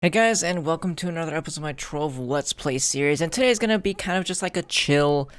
Hey guys, and welcome to another episode of my Trove Let's Play series. And today's gonna be kind of just like a chill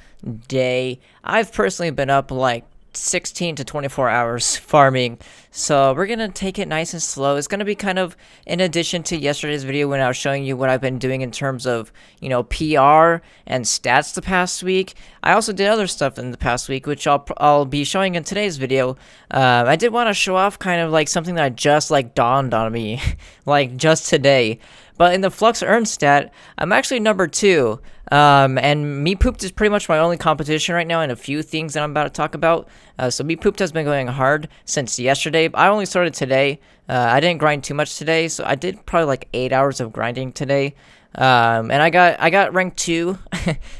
day. I've personally been up like 16 to 24 hours farming, so we're gonna take it nice and slow. It's gonna be kind of in addition to yesterday's video when I was showing you what I've been doing in terms of, PR and stats the past week. I also did other stuff in the past week, which I'll be showing in today's video. I did want to show off kind of like something that just like dawned on me, like just today. But in the Flux Earn stat, I'm actually number 2. And Me Pooped is pretty much my only competition right now in a few things that I'm about to talk about. So Me Pooped has been going hard since yesterday. I only started today. I didn't grind too much today, so I did probably like 8 hours of grinding today. And I got rank 2,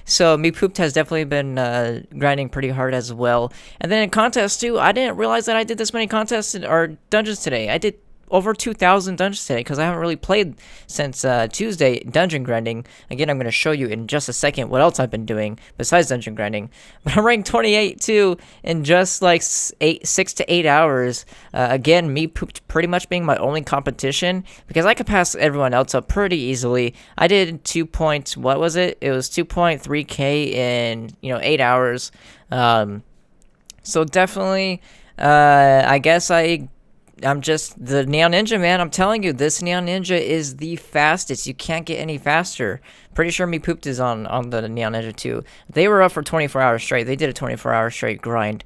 so Me Pooped has definitely been grinding pretty hard as well. And then in contests too, I didn't realize that I did this many contests or dungeons today. I did over 2,000 dungeons today because I haven't really played since Tuesday dungeon grinding. Again, I'm going to show you in just a second what else I've been doing besides dungeon grinding. But I'm ranked 28 too in just like 6 to 8 hours. Again, Me Pooped pretty much being my only competition because I could pass everyone else up pretty easily. I did 2 points. What was it? It was 2.3k in 8 hours. So definitely, I guess I'm just the Neon Ninja, man. I'm telling you, this Neon Ninja is the fastest. You can't get any faster. Pretty sure Me Pooped is on the Neon Ninja too. They were up for 24 hours straight. They did a 24-hour straight grind.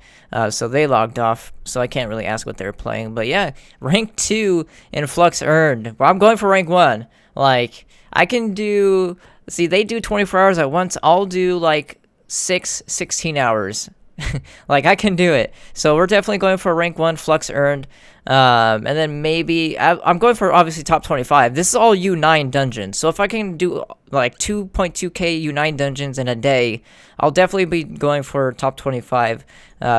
So they logged off. So I can't really ask what they were playing. But yeah, rank 2 in Flux earned. Well, I'm going for rank 1. Like, I can do... See, they do 24 hours at once. I'll do like 16 hours. Like, I can do it. So we're definitely going for rank 1 Flux earned. And then maybe I'm going for obviously top 25. This is all U9 dungeons. So if I can do like 2.2k U9 dungeons in a day, I'll definitely be going for top 25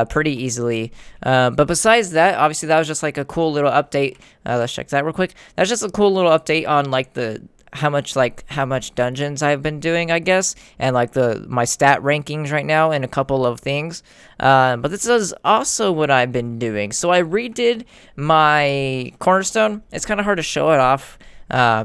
pretty easily. But besides that, obviously that was just like a cool little update. Let's check that real quick. That's just a cool little update on like how much dungeons I've been doing, I guess, and like my stat rankings right now and a couple of things. But this is also what I've been doing. So I redid my cornerstone. It's kind of hard to show it off.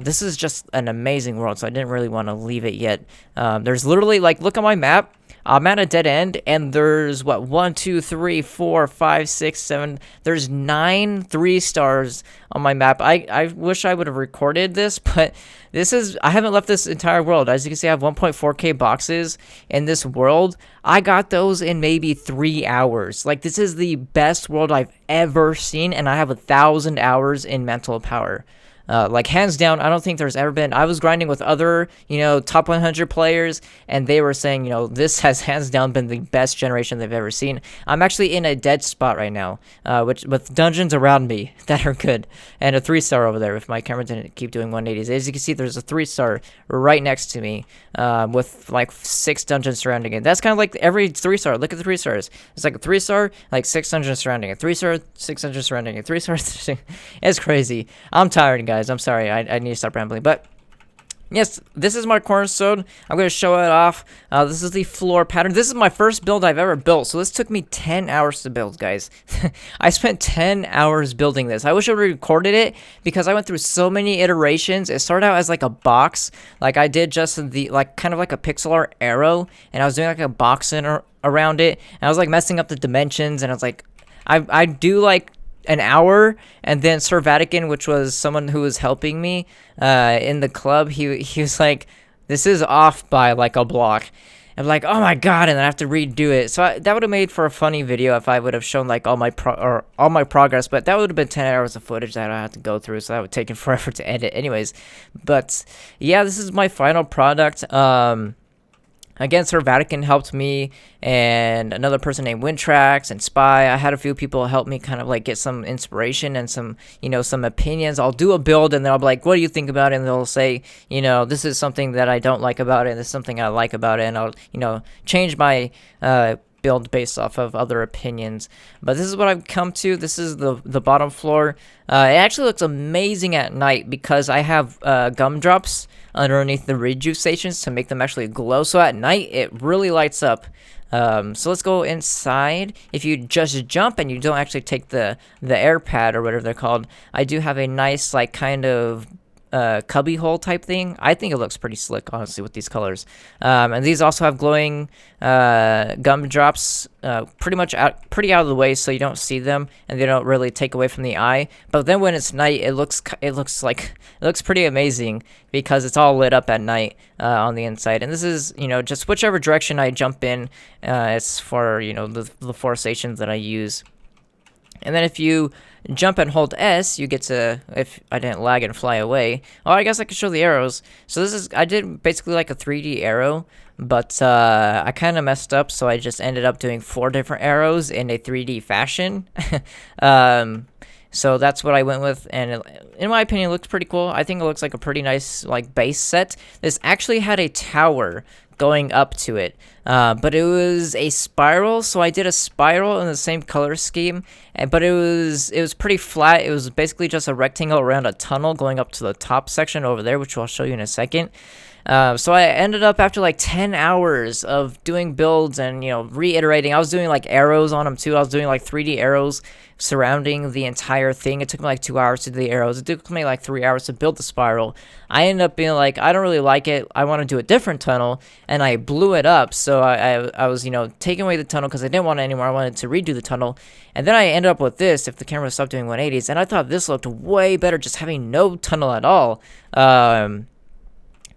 This is just an amazing world, so I didn't really want to leave it yet. There's literally, like, look at my map. I'm at a dead end, and there's, what, 1, 2, 3, 4, 5, 6, 7. There's 9 3-stars on my map. I wish I would have recorded this, but I haven't left this entire world. As you can see, I have 1.4k boxes in this world. I got those in maybe 3 hours. Like, this is the best world I've ever seen, and I have 1,000 hours in mental power. Like, hands down, I don't think there's ever been... I was grinding with other, top 100 players, and they were saying, this has hands down been the best generation they've ever seen. I'm actually in a dead spot right now, with dungeons around me that are good, and a 3-star over there if my camera didn't keep doing 180s. As you can see, there's a 3-star right next to me, with, like, 6 dungeons surrounding it. That's kind of like every 3-star. Look at the 3-stars. It's like a 3-star, like 6 dungeons surrounding it. 3-star, 6 dungeons surrounding it. 3-star, it's crazy. I'm tired, guys. I'm sorry. I need to stop rambling. But yes, this is my cornerstone. I'm going to show it off. This is the floor pattern. This is my first build I've ever built. So this took me 10 hours to build, guys. I spent 10 hours building this. I wish I would have recorded it because I went through so many iterations. It started out as like a box. Like, I did just kind of like a pixel art arrow. And I was doing like a box around it. And I was like messing up the dimensions. And I was like, I do like an hour, and then Sir Vatican, which was someone who was helping me in the club, he was like, this is off by like a block. I'm like, oh my god, and then I have to redo it. So that would have made for a funny video if I would have shown like all my progress, but that would have been 10 hours of footage that I had to go through, so that would take forever to edit anyways. But yeah, this is my final product. Again, Sir Vatican helped me, and another person named Wintrax and Spy. I had a few people help me kind of like get some inspiration and some opinions. I'll do a build, and then I'll be like, what do you think about it? And they'll say, this is something that I don't like about it, and this is something I like about it, and I'll, change my build based off of other opinions. But this is what I've come to. This is the bottom floor. It actually looks amazing at night because I have gumdrops underneath the rejuice stations to make them actually glow. So at night, it really lights up. So let's go inside. If you just jump and you don't actually take the air pad or whatever they're called, I do have a nice like kind of cubby hole type thing. I think it looks pretty slick, honestly, with these colors. And these also have glowing gumdrops, pretty out of the way, so you don't see them, and they don't really take away from the eye. But then when it's night, it looks pretty amazing because it's all lit up at night on the inside. And this is, just whichever direction I jump in, it's for the 4 stations that I use. And then if you jump and hold S, you get to, if I didn't lag and fly away. Oh, I guess I could show the arrows. So I did basically like a 3D arrow, but I kind of messed up, so I just ended up doing 4 different arrows in a 3D fashion. So that's what I went with, and in my opinion, it looks pretty cool. I think it looks like a pretty nice base set. This actually had a tower going up to it, but it was a spiral, so I did a spiral in the same color scheme, but it was pretty flat. It was basically just a rectangle around a tunnel going up to the top section over there, which I'll show you in a second. So I ended up after like 10 hours of doing builds and reiterating. I was doing like arrows on them too. I was doing like 3D arrows surrounding the entire thing. It took me like 2 hours to do the arrows. It took me like 3 hours to build the spiral. I ended up being like, I don't really like it. I want to do a different tunnel, and I blew it up. So I was taking away the tunnel because I didn't want it anymore. I wanted to redo the tunnel, and then I ended up with this. If the camera stopped doing 180s, and I thought this looked way better, just having no tunnel at all.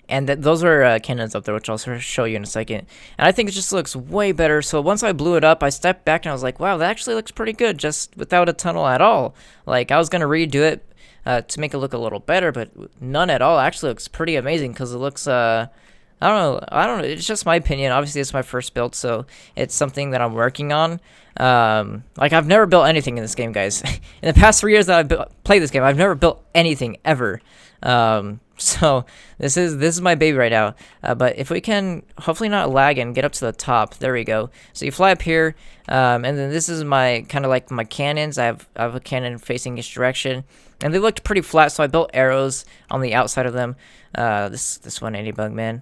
And those are cannons up there, which I'll show you in a second. And I think it just looks way better. So once I blew it up, I stepped back and I was like, wow, that actually looks pretty good, just without a tunnel at all. Like, I was going to redo it to make it look a little better, but none at all. Actually looks pretty amazing because it looks, I don't know. It's just my opinion. Obviously, it's my first build, so it's something that I'm working on. Like, I've never built anything in this game, guys. In the past 3 years that I've played this game, I've never built anything ever. So this is my baby right now. But if we can hopefully not lag and get up to the top, there we go. So you fly up here, and then this is my kind of like my cannons. I have a cannon facing each direction, and they looked pretty flat. So I built arrows on the outside of them. This 180 bug, man.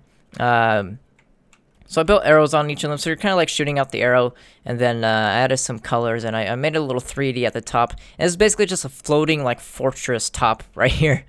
So I built arrows on each of them, so you're kind of like shooting out the arrow, and then I added some colors, and I made a little 3D at the top. And it's basically just a floating like fortress top right here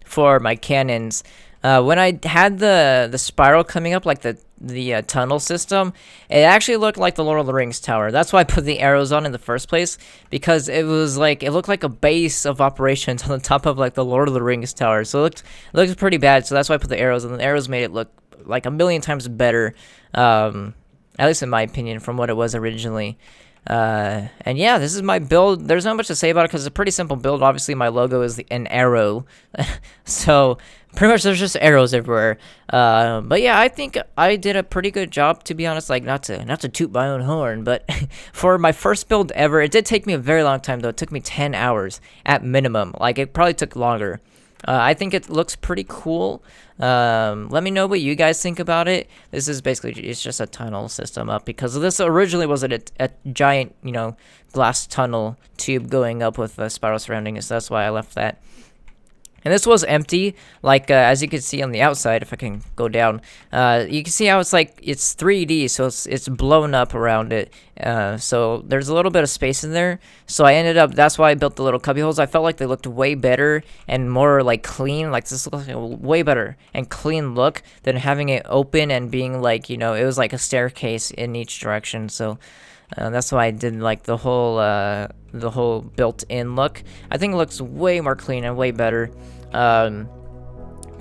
for my cannons. When I had the spiral coming up, like the tunnel system, it actually looked like the Lord of the Rings tower. That's why I put the arrows on in the first place, because it looked like a base of operations on the top of like the Lord of the Rings tower. So it looked pretty bad. So that's why I put the arrows, and the arrows made it look like a million times better, at least in my opinion, from what it was originally. And yeah, this is my build. There's not much to say about it because it's a pretty simple build. Obviously, my logo is an arrow, so pretty much there's just arrows everywhere. But yeah, I think I did a pretty good job, to be honest. Like, not to toot my own horn, but for my first build ever, it did take me a very long time though. It took me 10 hours at minimum. Like, it probably took longer. I think it looks pretty cool. Let me know what you guys think about it. This is basically, it's just a tunnel system up, because this originally was a giant, glass tunnel tube going up with a spiral surrounding it, so that's why I left that. And this was empty, like, as you can see on the outside, if I can go down, you can see how it's 3D, so it's blown up around it, so there's a little bit of space in there, so that's why I built the little cubby holes. I felt like they looked way better and more, like, clean. Like, this looks like a way better and clean look than having it open and being, like, it was like a staircase in each direction, so that's why I did like the whole built-in look. I think it looks way more clean and way better. But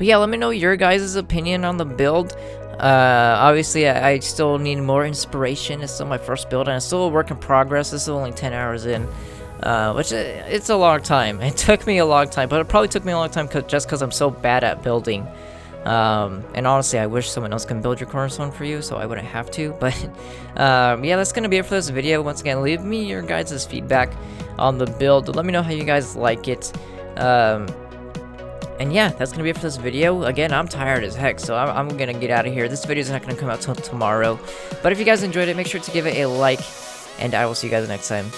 yeah, let me know your guys' opinion on the build. Obviously, I still need more inspiration. It's still my first build, and it's still a work in progress. This is only 10 hours in, which it's a long time. It took me a long time, but it probably took me a long time just because I'm so bad at building. And honestly, I wish someone else can build your cornerstone for you, so I wouldn't have to. But yeah, that's gonna be it for this video. Once again, leave me your guys' feedback on the build. Let me know how you guys like it. And yeah, that's gonna be it for this video. Again, I'm tired as heck, so I'm gonna get out of here. This video's not gonna come out till tomorrow. But if you guys enjoyed it, make sure to give it a like, and I will see you guys next time.